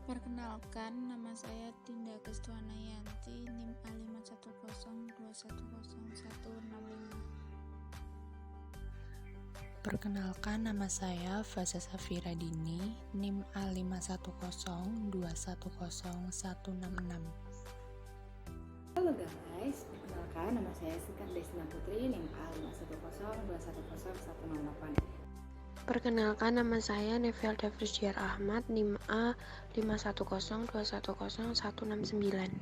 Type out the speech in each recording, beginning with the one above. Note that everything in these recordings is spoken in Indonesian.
Perkenalkan, nama saya Dinda Kestuanayanti, NIM A5102101655. Perkenalkan, nama saya Faza Safira Dini, NIM A5102101666. Halo guys, perkenalkan nama saya Sekar Desna Putri, NIM A510210101668. Perkenalkan, nama saya Nevelda Frisdiar Ahmad, NIM A5102101669.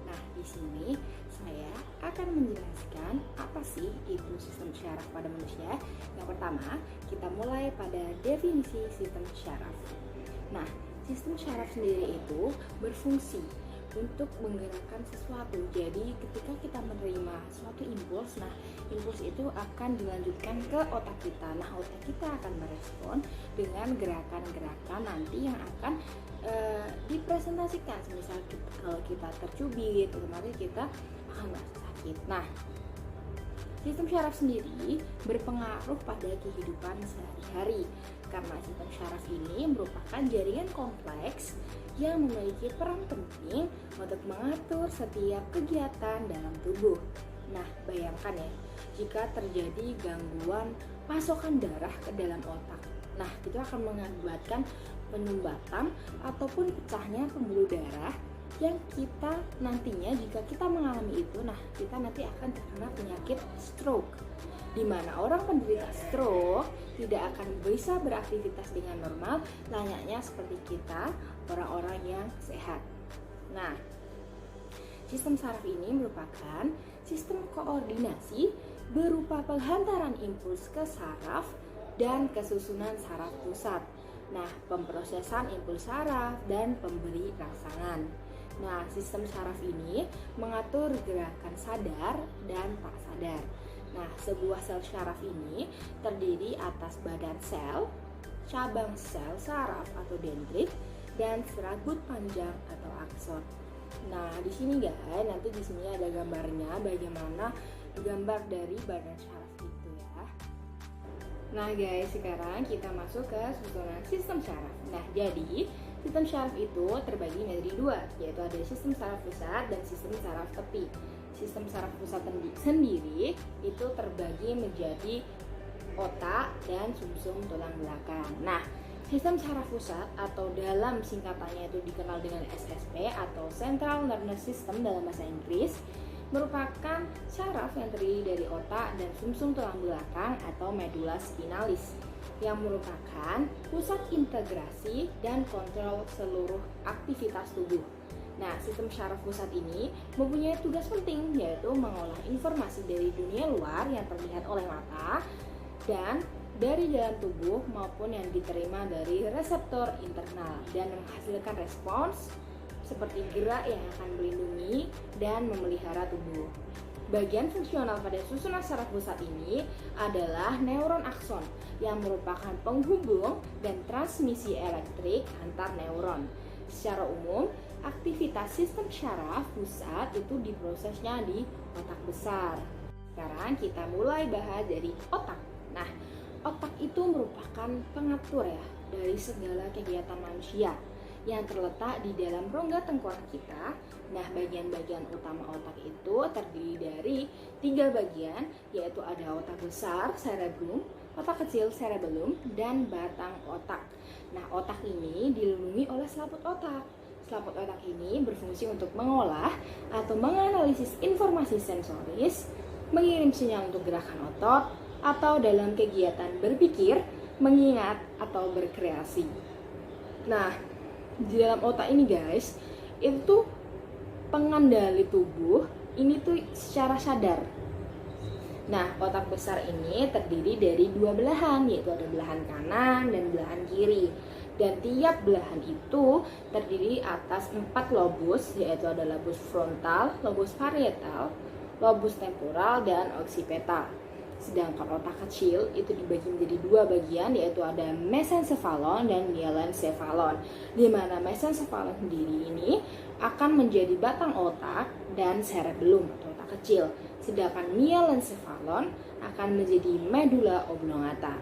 Nah, di sini saya akan menjelaskan apa sih itu sistem syaraf pada manusia. Yang pertama, kita mulai pada definisi sistem syaraf. Nah, sistem syaraf sendiri itu berfungsi untuk menggerakkan sesuatu. Jadi ketika kita menerima suatu impuls, nah impuls itu akan dilanjutkan ke otak kita. Nah, otak kita akan merespon dengan gerakan-gerakan nanti yang akan dipresentasikan. Misal kalau kita tercubit, otomatis kita akan merasa sakit. Nah, sistem syaraf sendiri berpengaruh pada kehidupan sehari-hari karena sistem syaraf ini merupakan jaringan kompleks yang memiliki peran penting untuk mengatur setiap kegiatan dalam tubuh. Nah, bayangkan ya, jika terjadi gangguan pasokan darah ke dalam otak. Nah, itu akan mengakibatkan penyumbatan ataupun pecahnya pembuluh darah yang kita nantinya jika kita mengalami itu, nah kita nanti akan terkena penyakit stroke, di mana orang penderita stroke tidak akan bisa beraktivitas dengan normal layaknya seperti kita orang-orang yang sehat. Nah, sistem saraf ini merupakan sistem koordinasi berupa penghantaran impuls ke saraf dan kesusunan saraf pusat. Nah, pemrosesan impuls saraf dan pemberi rangsangan. Nah, sistem saraf ini mengatur gerakan sadar dan tak sadar. Nah, sebuah sel saraf ini terdiri atas badan sel, cabang sel saraf atau dendrit, dan serabut panjang atau akson. Nah, di sini guys, nanti di sini ada gambarnya bagaimana gambar dari badan saraf itu ya. Nah guys, sekarang kita masuk ke susunan sistem saraf. Nah, jadi sistem saraf itu terbagi menjadi dua, yaitu ada sistem saraf pusat dan sistem saraf tepi. Sistem saraf pusat sendiri itu terbagi menjadi otak dan sumsum tulang belakang. Nah, sistem saraf pusat atau dalam singkatannya itu dikenal dengan SSP atau Central Nervous System dalam bahasa Inggris, merupakan saraf yang terdiri dari otak dan sumsum tulang belakang atau medula spinalis yang merupakan pusat integrasi dan kontrol seluruh aktivitas tubuh. Nah, sistem saraf pusat ini mempunyai tugas penting, yaitu mengolah informasi dari dunia luar yang terlihat oleh mata dan dari dalam tubuh maupun yang diterima dari reseptor internal dan menghasilkan respons seperti gerak yang akan melindungi dan memelihara tubuh. Bagian fungsional pada susunan saraf pusat ini adalah neuron akson yang merupakan penghubung dan transmisi elektrik antar neuron. Secara umum, aktivitas sistem saraf pusat itu diprosesnya di otak besar. Sekarang kita mulai bahas dari otak. Nah, otak itu merupakan pengatur ya dari segala kegiatan manusia yang terletak di dalam rongga tengkorak kita. Nah, bagian-bagian utama otak itu terdiri dari 3 bagian, yaitu ada otak besar, cerebrum, otak kecil, cerebellum, dan batang otak. Nah, otak ini dilindungi oleh selaput otak. Selaput otak ini berfungsi untuk mengolah atau menganalisis informasi sensoris, mengirim sinyal untuk gerakan otot, atau dalam kegiatan berpikir, mengingat, atau berkreasi. Nah, di dalam otak ini guys, itu pengendali tubuh ini tuh secara sadar. Nah, otak besar ini terdiri dari 2 belahan, yaitu ada belahan kanan dan belahan kiri. Dan tiap belahan itu terdiri atas 4 lobus, yaitu ada lobus frontal, lobus parietal, lobus temporal, dan occipital. Sedangkan otak kecil itu dibagi menjadi 2 bagian, yaitu ada mesencephalon dan mielencephalon, di mana mesencephalon sendiri ini akan menjadi batang otak dan cerebellum atau otak kecil, sedangkan mielencephalon akan menjadi medula oblongata.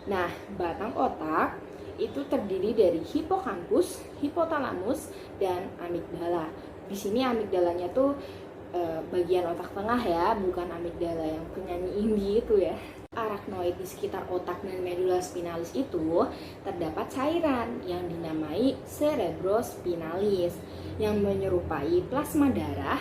Nah, batang otak itu terdiri dari hipokampus, hipotalamus, dan amigdala. Di sini amigdalanya tuh bagian otak tengah ya, bukan amigdala yang penyanyi indie itu ya. Arachnoid di sekitar otak dan medula spinalis itu terdapat cairan yang dinamai cerebrospinalis yang menyerupai plasma darah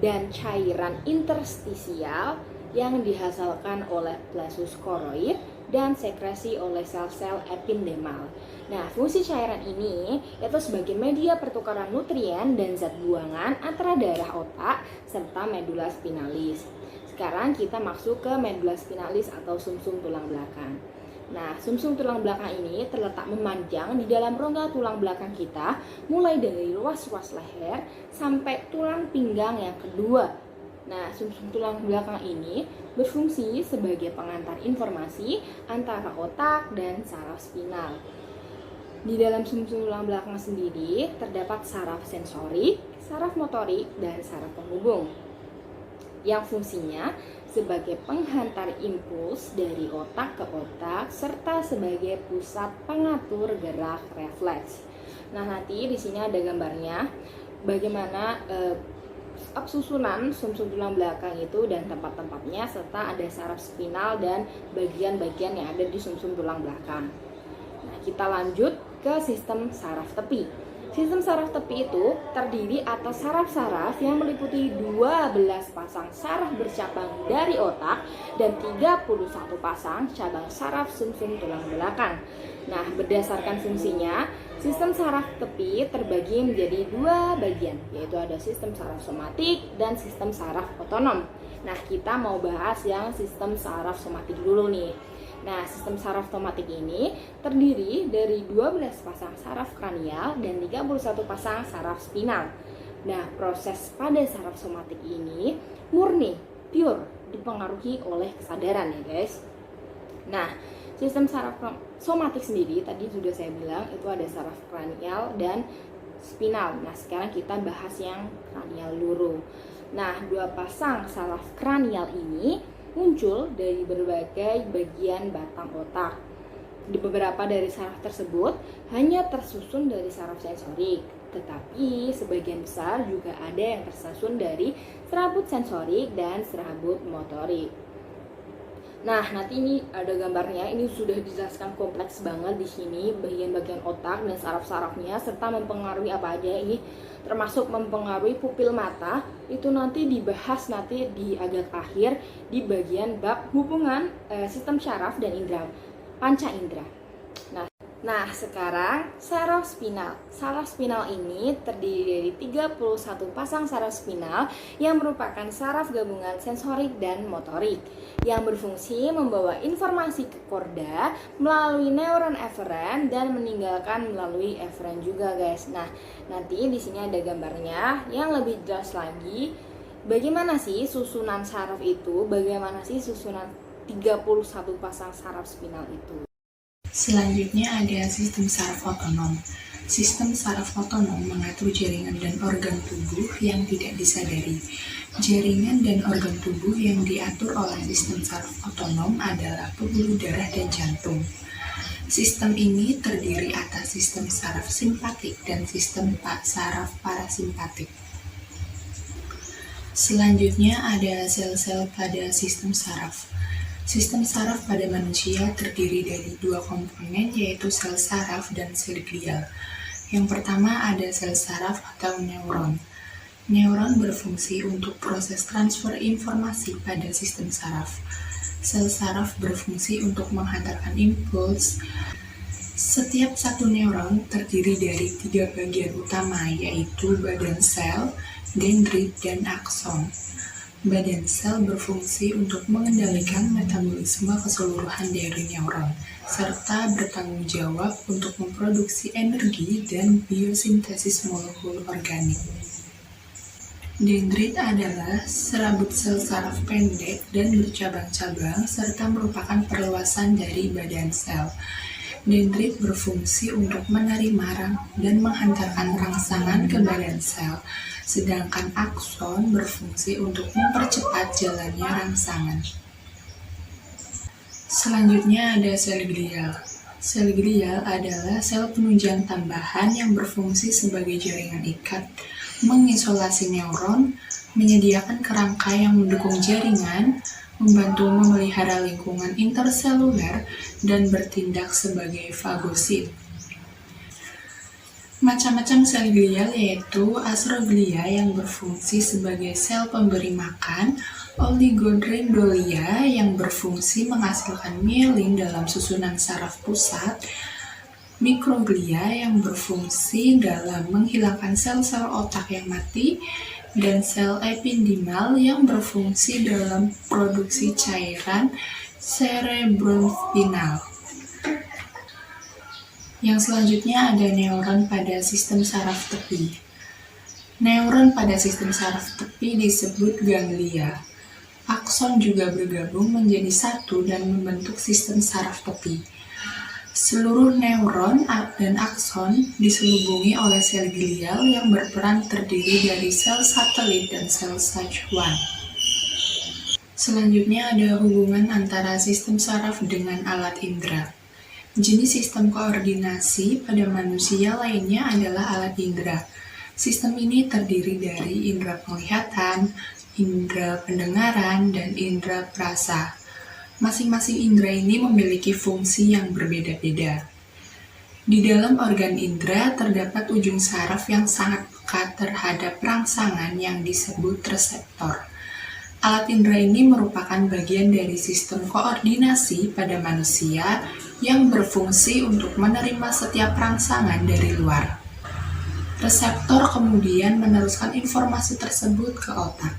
dan cairan interstisial yang dihasilkan oleh plexus choroid dan sekresi oleh sel-sel epidemal. Nah, fungsi cairan ini itu sebagai media pertukaran nutrien dan zat buangan antara darah otak serta medula spinalis. Sekarang kita masuk ke medula spinalis atau sumsum tulang belakang. Nah, sumsum tulang belakang ini terletak memanjang di dalam rongga tulang belakang kita, mulai dari ruas-ruas leher sampai tulang pinggang yang kedua. Nah, sumsum tulang belakang ini berfungsi sebagai pengantar informasi antara otak dan saraf spinal. Di dalam sumsum tulang belakang sendiri terdapat saraf sensorik, saraf motorik, dan saraf penghubung yang fungsinya sebagai penghantar impuls dari otak ke otak serta sebagai pusat pengatur gerak refleks. Nah, nanti di sini ada gambarnya bagaimana susunan sumsum tulang belakang itu dan tempat-tempatnya, serta ada saraf spinal dan bagian-bagian yang ada di sumsum tulang belakang. Nah, kita lanjut ke sistem saraf tepi. Sistem saraf tepi itu terdiri atas saraf-saraf yang meliputi 12 pasang saraf bercabang dari otak dan 31 pasang cabang saraf sumsum tulang belakang. Nah, berdasarkan fungsinya, sistem saraf tepi terbagi menjadi 2 bagian, yaitu ada sistem saraf somatik dan sistem saraf otonom. Nah, kita mau bahas yang sistem saraf somatik dulu nih. Nah, sistem saraf somatik ini terdiri dari 12 pasang saraf kranial dan 31 pasang saraf spinal. Nah, proses pada saraf somatik ini murni, pure, dipengaruhi oleh kesadaran ya guys. Nah, sistem saraf somatik sendiri tadi sudah saya bilang itu ada saraf kranial dan spinal. Nah, sekarang kita bahas yang kranial dulu. Nah, 2 pasang saraf kranial ini muncul dari berbagai bagian batang otak. Di beberapa dari saraf tersebut hanya tersusun dari saraf sensorik, tetapi sebagian besar juga ada yang tersusun dari serabut sensorik dan serabut motorik. Nah, nanti ini ada gambarnya. Ini sudah dijelaskan kompleks banget di sini bagian-bagian otak dan saraf-sarafnya serta mempengaruhi apa aja ini, termasuk mempengaruhi pupil mata. Itu nanti dibahas nanti di agak akhir di bagian bab hubungan sistem syaraf dan indera, panca indera. Nah, sekarang saraf spinal. Saraf spinal ini terdiri dari 31 pasang saraf spinal yang merupakan saraf gabungan sensorik dan motorik yang berfungsi membawa informasi ke korda melalui neuron eferen dan meninggalkan melalui eferen juga, guys. Nah, nanti di sini ada gambarnya yang lebih jelas lagi bagaimana sih susunan saraf itu, bagaimana sih susunan 31 pasang saraf spinal itu. Selanjutnya ada sistem saraf otonom. Sistem saraf otonom mengatur jaringan dan organ tubuh yang tidak disadari. Jaringan dan organ tubuh yang diatur oleh sistem saraf otonom adalah pembuluh darah dan jantung. Sistem ini terdiri atas sistem saraf simpatik dan sistem saraf parasimpatik. Selanjutnya ada sel-sel pada sistem saraf. Sistem saraf pada manusia terdiri dari 2 komponen, yaitu sel saraf dan sel glial. Yang pertama ada sel saraf atau neuron. Neuron berfungsi untuk proses transfer informasi pada sistem saraf. Sel saraf berfungsi untuk menghantarkan impuls. Setiap satu neuron terdiri dari 3 bagian utama, yaitu badan sel, dendrit, dan akson. Badan sel berfungsi untuk mengendalikan metabolisme keseluruhan dari neuron, serta bertanggung jawab untuk memproduksi energi dan biosintesis molekul organik. Dendrit adalah serabut sel saraf pendek dan bercabang-cabang, serta merupakan perluasan dari badan sel. Dendrit berfungsi untuk menerima dan menghantarkan rangsangan ke badan sel, sedangkan akson berfungsi untuk mempercepat jalannya rangsangan. Selanjutnya ada sel glial. Sel glial adalah sel penunjang tambahan yang berfungsi sebagai jaringan ikat, mengisolasi neuron, menyediakan kerangka yang mendukung jaringan, membantu memelihara lingkungan interseluler, dan bertindak sebagai fagosit. Macam-macam sel glial yaitu astroglia yang berfungsi sebagai sel pemberi makan, oligodendrolia yang berfungsi menghasilkan mielin dalam susunan saraf pusat, mikroglia yang berfungsi dalam menghilangkan sel-sel otak yang mati, dan sel epidimal yang berfungsi dalam produksi cairan cerebrospinal. Yang selanjutnya ada neuron pada sistem saraf tepi. Neuron pada sistem saraf tepi disebut ganglia. Akson juga bergabung menjadi satu dan membentuk sistem saraf tepi. Seluruh neuron dan akson diselubungi oleh sel glial yang berperan terdiri dari sel satelit dan sel Schwann. Selanjutnya ada hubungan antara sistem saraf dengan alat indera. Jenis sistem koordinasi pada manusia lainnya adalah alat indera. Sistem ini terdiri dari indera penglihatan, indera pendengaran, dan indera perasa. Masing-masing indera ini memiliki fungsi yang berbeda-beda. Di dalam organ indera terdapat ujung saraf yang sangat pekat terhadap rangsangan yang disebut reseptor. Alat indera ini merupakan bagian dari sistem koordinasi pada manusia yang berfungsi untuk menerima setiap rangsangan dari luar. Reseptor kemudian meneruskan informasi tersebut ke otak.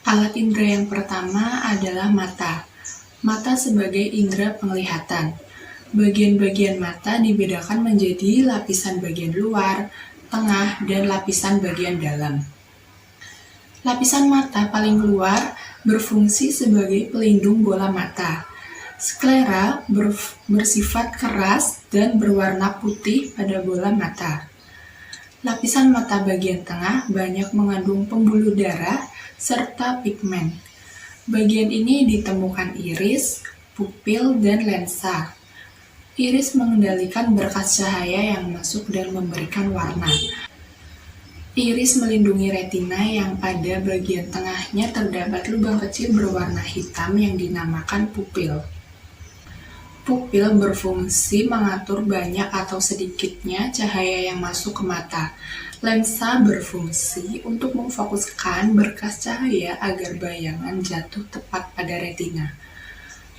Alat indera yang pertama adalah mata. Mata sebagai indera penglihatan. Bagian-bagian mata dibedakan menjadi lapisan bagian luar, tengah, dan lapisan bagian dalam. Lapisan mata paling luar berfungsi sebagai pelindung bola mata. Sklera bersifat keras dan berwarna putih pada bola mata. Lapisan mata bagian tengah banyak mengandung pembuluh darah serta pigmen. Bagian ini ditemukan iris, pupil, dan lensa. Iris mengendalikan berkas cahaya yang masuk dan memberikan warna. Iris melindungi retina yang pada bagian tengahnya terdapat lubang kecil berwarna hitam yang dinamakan pupil. Pupil berfungsi mengatur banyak atau sedikitnya cahaya yang masuk ke mata. Lensa berfungsi untuk memfokuskan berkas cahaya agar bayangan jatuh tepat pada retina.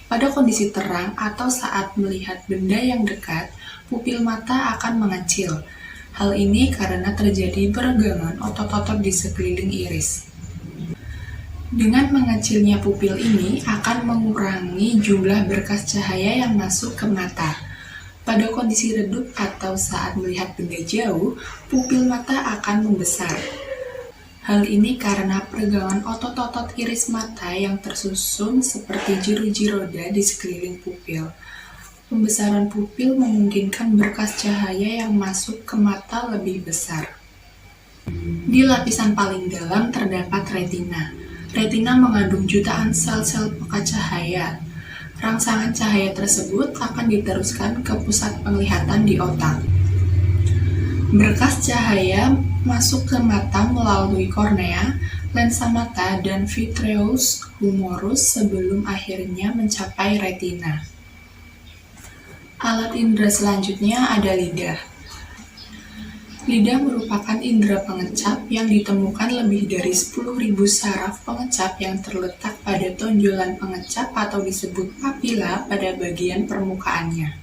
Pada kondisi terang atau saat melihat benda yang dekat, pupil mata akan mengecil. Hal ini karena terjadi peregangan otot-otot di sekeliling iris. Dengan mengecilnya pupil ini akan mengurangi jumlah berkas cahaya yang masuk ke mata. Pada kondisi redup atau saat melihat benda jauh, pupil mata akan membesar. Hal ini karena peregangan otot-otot iris mata yang tersusun seperti jeruji roda di sekeliling pupil. Pembesaran pupil memungkinkan berkas cahaya yang masuk ke mata lebih besar. Di lapisan paling dalam terdapat retina. Retina mengandung jutaan sel-sel pekat cahaya. Rangsangan cahaya tersebut akan diteruskan ke pusat penglihatan di otak. Berkas cahaya masuk ke mata melalui kornea, lensa mata, dan vitreous humorus sebelum akhirnya mencapai retina. Alat indera selanjutnya ada lidah. Lidah merupakan indera pengecap yang ditemukan lebih dari 10.000 saraf pengecap yang terletak pada tonjolan pengecap atau disebut papila pada bagian permukaannya.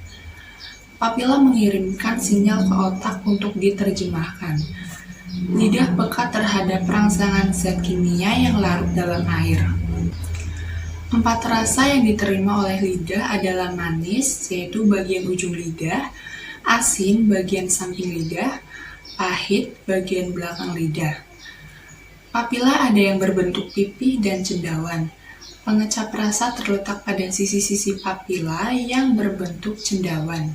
Papila mengirimkan sinyal ke otak untuk diterjemahkan. Lidah peka terhadap rangsangan zat kimia yang larut dalam air. 4 rasa yang diterima oleh lidah adalah manis, yaitu bagian ujung lidah, asin bagian samping lidah, pahit bagian belakang lidah. Papila ada yang berbentuk pipih dan cendawan. Pengecap rasa terletak pada sisi-sisi papila yang berbentuk cendawan.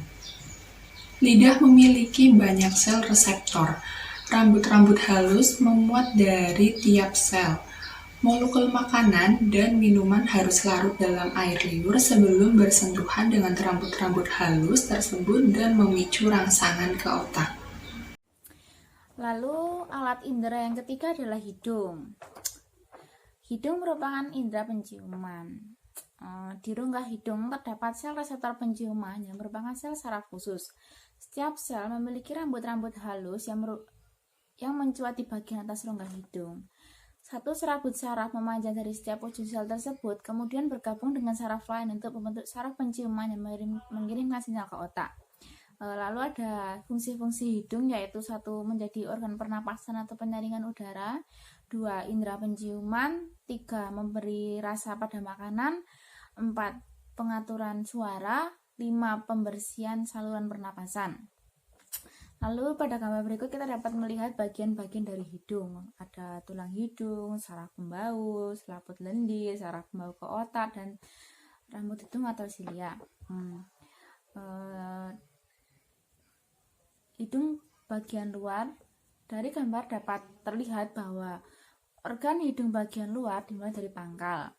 Lidah memiliki banyak sel reseptor. Rambut-rambut halus memuat dari tiap sel. Molekul makanan dan minuman harus larut dalam air liur sebelum bersentuhan dengan rambut-rambut halus tersebut dan memicu rangsangan ke otak. Lalu alat indera yang ketiga adalah hidung. Hidung merupakan indera penciuman. Di rongga hidung terdapat sel reseptor penciuman yang merupakan sel saraf khusus. Setiap sel memiliki rambut-rambut halus yang mencuat di bagian atas rongga hidung. Satu serabut saraf memanjang dari setiap ujung sel tersebut, kemudian bergabung dengan saraf lain untuk membentuk saraf penciuman yang mengirimkan sinyal ke otak. Lalu ada fungsi-fungsi hidung, yaitu 1. Menjadi organ pernapasan atau penyaringan udara, 2. Indera penciuman, 3. Memberi rasa pada makanan, 4. Pengaturan suara, 5. Pembersihan saluran pernapasan. Lalu pada gambar berikut kita dapat melihat bagian-bagian dari hidung. Ada tulang hidung, saraf pembau, selaput lendir, saraf pembau ke otak, dan rambut hidung atau silia. Hidung bagian luar, dari gambar dapat terlihat bahwa organ hidung bagian luar dimulai dari pangkal,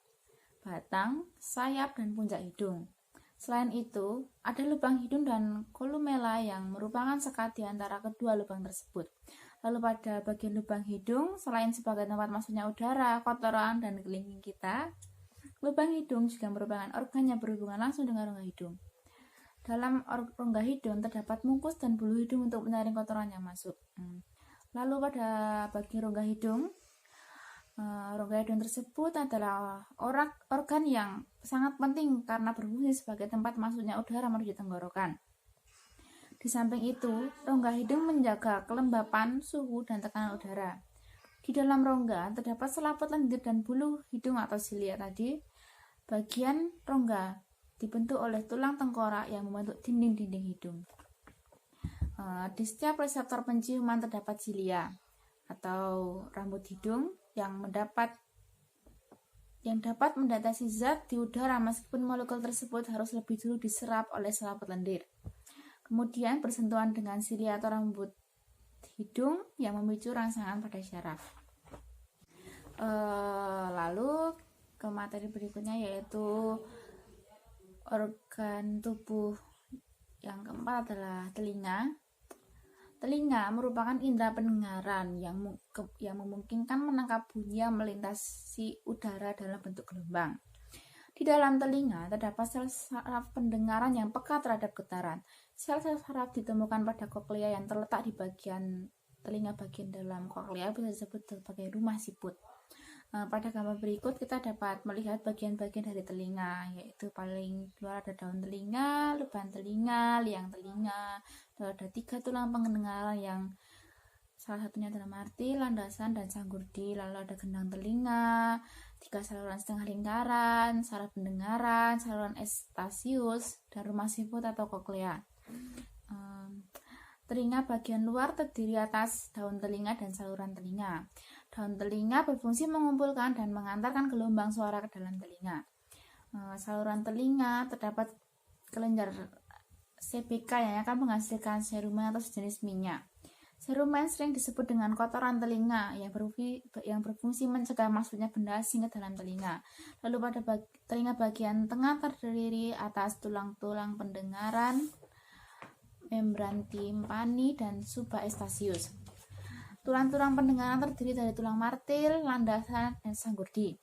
batang, sayap, dan puncak hidung. Selain itu, ada lubang hidung dan kolumela yang merupakan sekat di antara kedua lubang tersebut. Lalu pada bagian lubang hidung, selain sebagai tempat masuknya udara, kotoran, dan kelingking kita, lubang hidung juga merupakan organ yang berhubungan langsung dengan rongga hidung. Dalam rongga hidung terdapat mungkus dan bulu hidung untuk menyaring kotoran yang masuk. Lalu pada bagian rongga hidung tersebut adalah organ yang sangat penting karena berfungsi sebagai tempat masuknya udara menuju tenggorokan. Di samping itu, rongga hidung menjaga kelembapan, suhu, dan tekanan udara. Di dalam rongga terdapat selaput lendir dan bulu hidung atau silia tadi. Bagian rongga dibentuk oleh tulang tengkorak yang membentuk dinding-dinding hidung. Di setiap reseptor penciuman terdapat silia atau rambut hidung yang dapat mendeteksi zat di udara meskipun molekul tersebut harus lebih dulu diserap oleh selaput lendir. Kemudian bersentuhan dengan silia atau rambut hidung yang memicu rangsangan pada syaraf. Lalu ke materi berikutnya, yaitu organ tubuh yang keempat adalah telinga. Telinga merupakan indera pendengaran yang memungkinkan menangkap bunyi yang melintasi udara dalam bentuk gelombang. Di dalam telinga terdapat sel saraf pendengaran yang peka terhadap getaran. Sel-sel saraf ditemukan pada koklea yang terletak di bagian telinga. Bagian dalam koklea bisa disebut sebagai rumah siput. Pada gambar berikut kita dapat melihat bagian-bagian dari telinga, yaitu paling luar ada daun telinga, lubang telinga, liang telinga. Lalu ada 3 tulang pendengaran yang salah satunya adalah martil, landasan, dan sanggurdi. Lalu ada gendang telinga, 3 saluran setengah lingkaran, saraf pendengaran, saluran estasius, dan rumah siput atau koklea. Telinga bagian luar terdiri atas daun telinga dan saluran telinga. Daun telinga berfungsi mengumpulkan dan mengantarkan gelombang suara ke dalam telinga. Saluran telinga terdapat kelenjar CPK yang akan menghasilkan serumen atau sejenis minyak. Serumen sering disebut dengan kotoran telinga yang berfungsi mencegah masuknya benda asing ke dalam telinga. Lalu pada telinga bagian tengah terdiri atas tulang-tulang pendengaran, membran timpani, dan subaestasius. Tulang-tulang pendengaran terdiri dari tulang martil, landasan, dan sanggurdi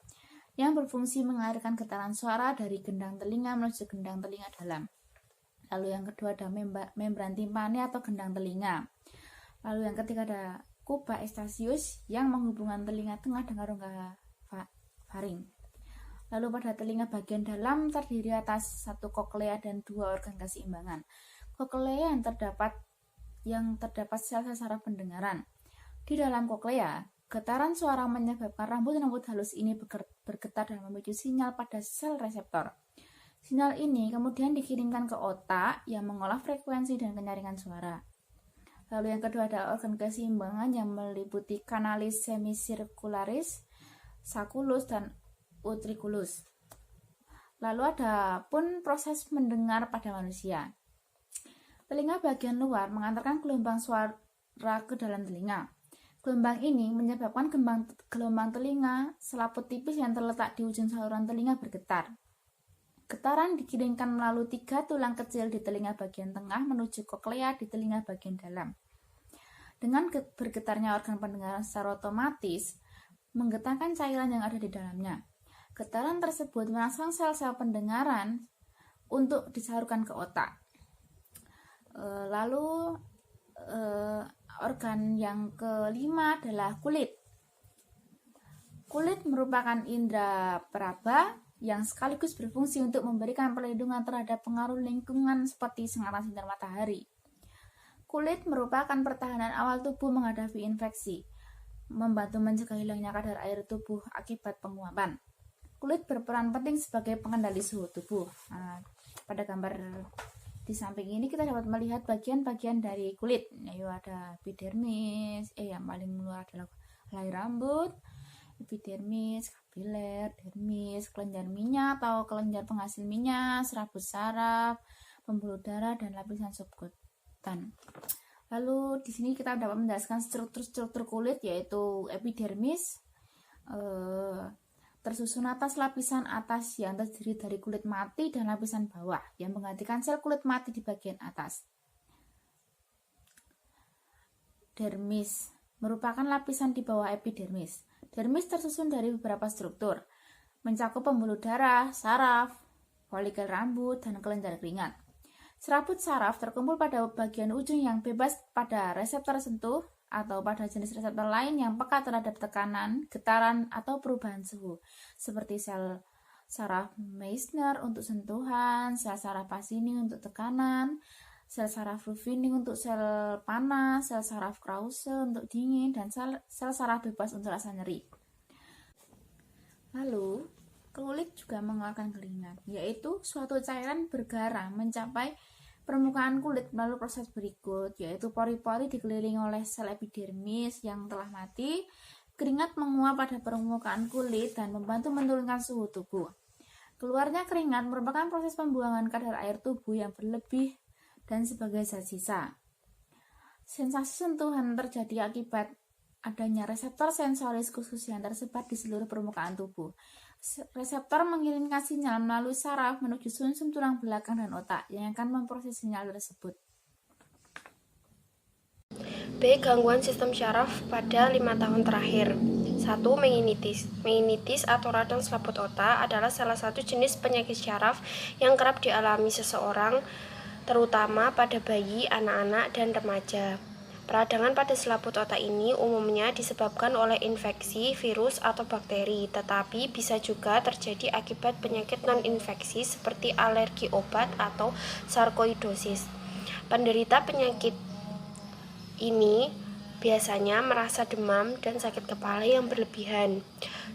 yang berfungsi mengalirkan getaran suara dari gendang telinga menuju gendang telinga dalam. Lalu yang kedua ada membran timpani atau gendang telinga. Lalu yang ketiga ada cubaestasius yang menghubungkan telinga tengah dengan rongga faring. Lalu pada telinga bagian dalam terdiri atas 1 koklea dan 2 organ keseimbangan. Koklea yang terdapat sel-sel saraf pendengaran. Di dalam koklea, getaran suara menyebabkan rambut-rambut halus ini bergetar dan memicu sinyal pada sel reseptor. Sinyal ini kemudian dikirimkan ke otak yang mengolah frekuensi dan penyaringan suara. Lalu yang kedua ada organ keseimbangan yang meliputi kanalis semicircularis, sacculus, dan utriculus. Lalu ada pun proses mendengar pada manusia. Telinga bagian luar mengantarkan gelombang suara ke dalam telinga. Gelombang ini menyebabkan gelombang telinga selaput tipis yang terletak di ujung saluran telinga bergetar. Getaran dikirimkan melalui 3 tulang kecil di telinga bagian tengah menuju koklea di telinga bagian dalam. Dengan bergetarnya organ pendengaran secara otomatis, menggetarkan cairan yang ada di dalamnya. Getaran tersebut merangsang sel-sel pendengaran untuk disalurkan ke otak. Lalu organ yang kelima adalah kulit. Kulit merupakan indera peraba yang sekaligus berfungsi untuk memberikan perlindungan terhadap pengaruh lingkungan seperti sengatan sinar matahari. Kulit merupakan pertahanan awal tubuh menghadapi infeksi, membantu mencegah hilangnya kadar air tubuh akibat penguapan. Kulit berperan penting sebagai pengendali suhu tubuh. Pada gambar di samping ini kita dapat melihat bagian-bagian dari kulit, yaitu ada epidermis, yang paling luar adalah helai rambut, epidermis, kapiler, dermis, kelenjar minyak atau kelenjar penghasil minyak, serabut saraf, pembuluh darah, dan lapisan subkutan. Lalu di sini kita dapat menjelaskan struktur kulit, yaitu epidermis tersusun atas lapisan atas yang terdiri dari kulit mati dan lapisan bawah yang menggantikan sel kulit mati di bagian atas. Dermis merupakan lapisan di bawah epidermis. Dermis tersusun dari beberapa struktur, mencakup pembuluh darah, saraf, folikel rambut, dan kelenjar keringat. Serabut saraf terkumpul pada bagian ujung yang bebas pada reseptor sentuh atau pada jenis reseptor lain yang peka terhadap tekanan, getaran, atau perubahan suhu, seperti sel saraf Meissner untuk sentuhan, sel saraf Pacini untuk tekanan, sel saraf Ruffini untuk sel panas, sel saraf Krause untuk dingin, dan sel saraf bebas untuk rasa nyeri. Lalu, kulit juga mengeluarkan keringat, yaitu suatu cairan bergaram mencapai permukaan kulit melalui proses berikut, yaitu pori-pori dikelilingi oleh sel epidermis yang telah mati. Keringat menguap pada permukaan kulit dan membantu menurunkan suhu tubuh. Keluarnya keringat merupakan proses pembuangan kadar air tubuh yang berlebih dan sebagai zat sisa. Sensasi sentuhan terjadi akibat adanya reseptor sensoris khusus yang tersebar di seluruh permukaan tubuh. Reseptor mengirimkan sinyal melalui saraf menuju sumsum tulang belakang dan otak yang akan memproses sinyal tersebut. B. Gangguan sistem syaraf pada 5 tahun terakhir. 1. Meningitis. Meningitis atau radang selaput otak adalah salah satu jenis penyakit syaraf yang kerap dialami seseorang, terutama pada bayi, anak-anak, dan remaja. Peradangan pada selaput otak ini umumnya disebabkan oleh infeksi, virus, atau bakteri, tetapi bisa juga terjadi akibat penyakit non-infeksi seperti alergi obat atau sarkoidosis. Penderita penyakit ini biasanya merasa demam dan sakit kepala yang berlebihan.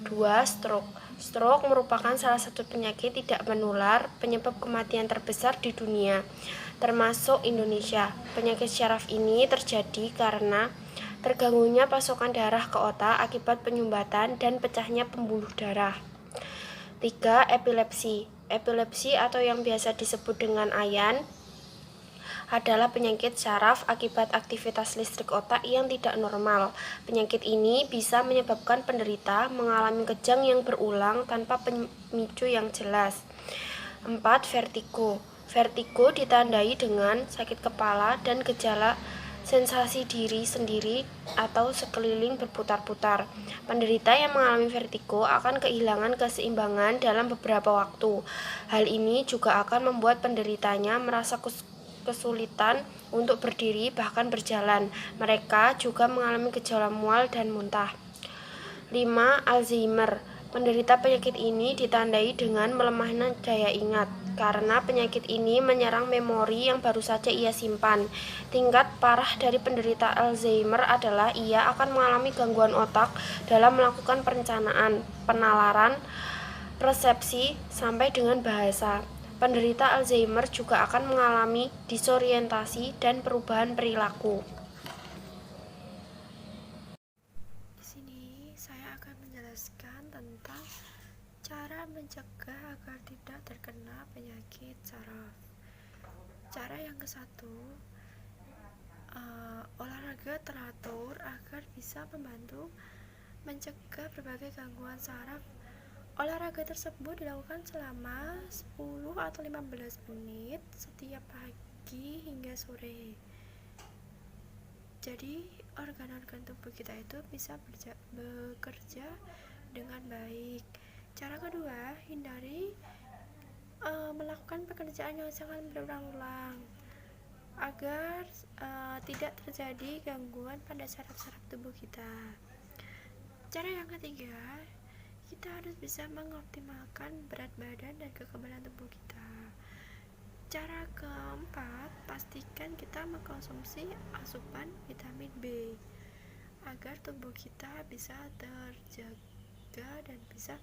2. Stroke. Stroke merupakan salah satu penyakit tidak menular penyebab kematian terbesar di dunia, termasuk Indonesia. Penyakit syaraf ini terjadi karena terganggunya pasokan darah ke otak akibat penyumbatan dan pecahnya pembuluh darah. 3. Epilepsi. Epilepsi atau yang biasa disebut dengan ayan adalah penyakit syaraf akibat aktivitas listrik otak yang tidak normal. Penyakit ini bisa menyebabkan penderita mengalami kejang yang berulang tanpa pemicu yang jelas. 4. Vertigo. Vertigo ditandai dengan sakit kepala dan gejala sensasi diri sendiri atau sekeliling berputar-putar. Penderita yang mengalami vertigo akan kehilangan keseimbangan dalam beberapa waktu. Hal ini juga akan membuat penderitanya merasa kesulitan untuk berdiri bahkan berjalan. Mereka juga mengalami gejala mual dan muntah. 5. Alzheimer. Penderita penyakit ini ditandai dengan melemahnya daya ingat karena penyakit ini menyerang memori yang baru saja ia simpan. Tingkat parah dari penderita Alzheimer adalah ia akan mengalami gangguan otak dalam melakukan perencanaan, penalaran, persepsi, sampai dengan bahasa. Penderita Alzheimer juga akan mengalami disorientasi dan perubahan perilaku. Di sini saya akan menjelaskan tentang cara mencegah agar tidak terkena penyakit saraf. Cara yang ke-1, olahraga teratur agar bisa membantu mencegah berbagai gangguan saraf. Olahraga tersebut dilakukan selama 10 atau 15 menit setiap pagi hingga sore. Jadi organ-organ tubuh kita itu bisa bekerja dengan baik. Cara kedua, hindari melakukan pekerjaan yang sangat berulang-ulang agar tidak terjadi gangguan pada saraf-saraf tubuh kita. Cara yang ketiga, kita harus bisa mengoptimalkan berat badan dan kekebalan tubuh kita. Cara keempat, pastikan kita mengkonsumsi asupan vitamin B agar tubuh kita bisa terjaga dan bisa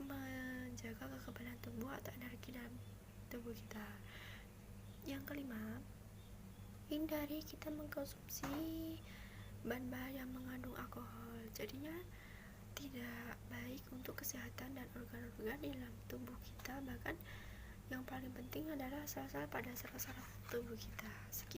menjaga kekebalan tubuh atau energi dalam tubuh kita. Yang kelima, hindari kita mengkonsumsi bahan-bahan yang mengandung alkohol, jadinya tidak baik untuk kesehatan dan organ-organ di dalam tubuh kita. Bahkan yang paling penting adalah sel-sel pada saraf tubuh kita.